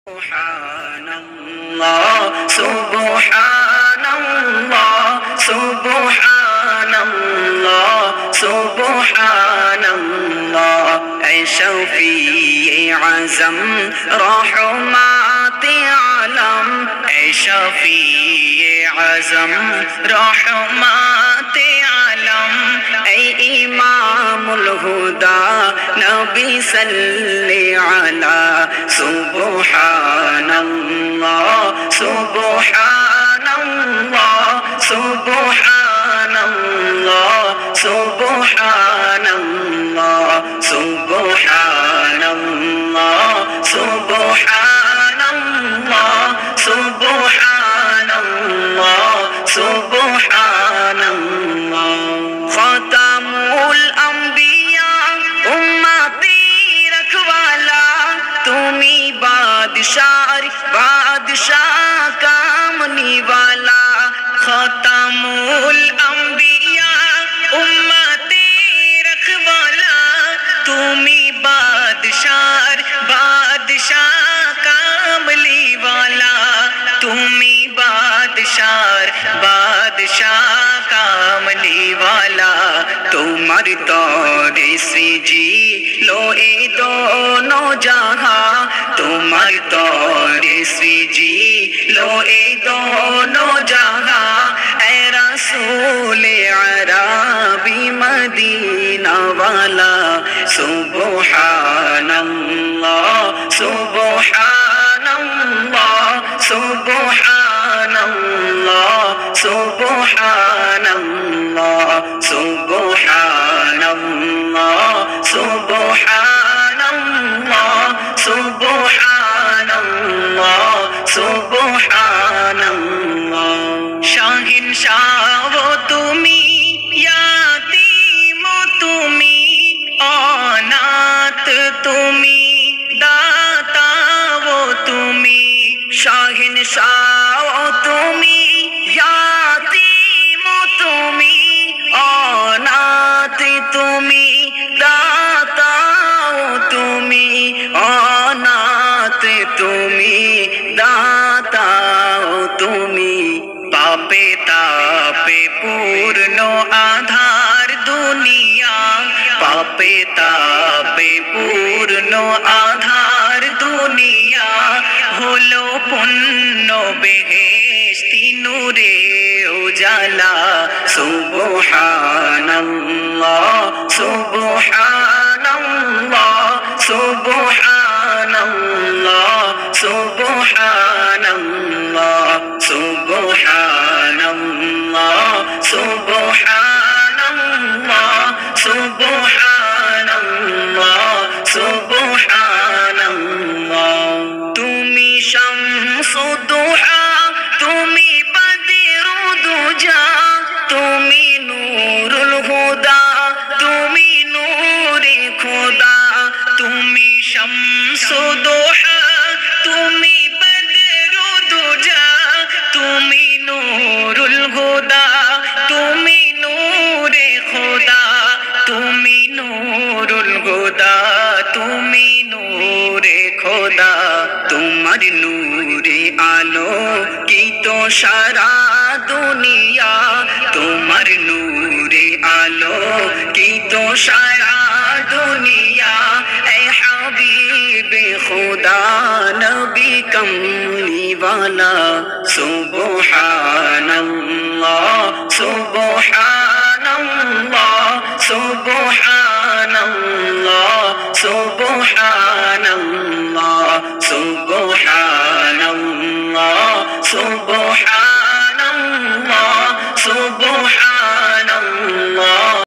Subhanallah, Subhanallah, Subhanallah, Subhanallah. Ay Shafi Azam, Rahmati Alam. Ay Shafi Azam, Rahmati Alam. Ay Imamul Huda, Nabi Salli Ala. Subhanallah, Subhanallah, Subhanallah, Subhanallah, Subhanallah, Subhanallah, Subhanallah, Subhanallah. Khatamul Anbiya, Ummati Rakhwala, Tumi बादशाह कामनी वाला खत्मुल अंबिया उम्मती रखवाला तुम्ही बादशाह कामली वाला तुम्ही बादशाह कामली वाला तुम्हारे तौरे से जी लो ए दोनों जहां तुम्हारे तौरे से जी लो ए दोनों जहां ऐ रसूल अरबी मदीना वाला सुबहानल्लाह सुबहानल्लाह सुबहानल्लाह सुबहानल्लाह सुबहानल्लाह सुबहानल्लाह सुबहानल्लाह सुबहानल्लाह शाहिन शाह वो तुमी यातीम तुमी अनाथ तुमी दाता वो तुमी शाहिन शाह वो तुमी यातीम तुमी अनाथ तुमी दाता वो तुमी अनाथ तुमी दाता वो तुमी पापे तापे पूर्ण आधार दुनिया पापे तापे पूर्ण आधार दुनिया হলো পুণ্য বেহেশতি নূরে উজালা সুবহানাল্লাহ সুবহানাল্লাহ সুবহানাল্লাহ সুবহানাল্লাহ সুবহানাল্লাহ সুবহানাল্লাহ সুবহানাল্লাহ সুবহানাল্লাহ তুমি শামসুদ্দোহা তুমি বদরুদ্দুজা তুমি নূরুল হুদা তুমি নূরে খোদা তুমি শামসুদ্দোহা তুমি বদরুদ্দুজা তুমি নূরুল হুদা তুমি নূরে খোদা তুমি নূরুল হুদা তুমি নূরে খোদা তোমার নূরে আলো কি তো সারা দুনিয়া তোমার নূরে আলো কি তো সারা দুনিয়া এ হাবিবে খুদা নবী কমলি वाला সুবহানাল্লাহ সুবহানাল্লাহ সুবহানাল্লাহ সুবহানাল্লাহ সুবহানাল্লাহ সুবহানাল্লাহ সুবহানাল্লাহ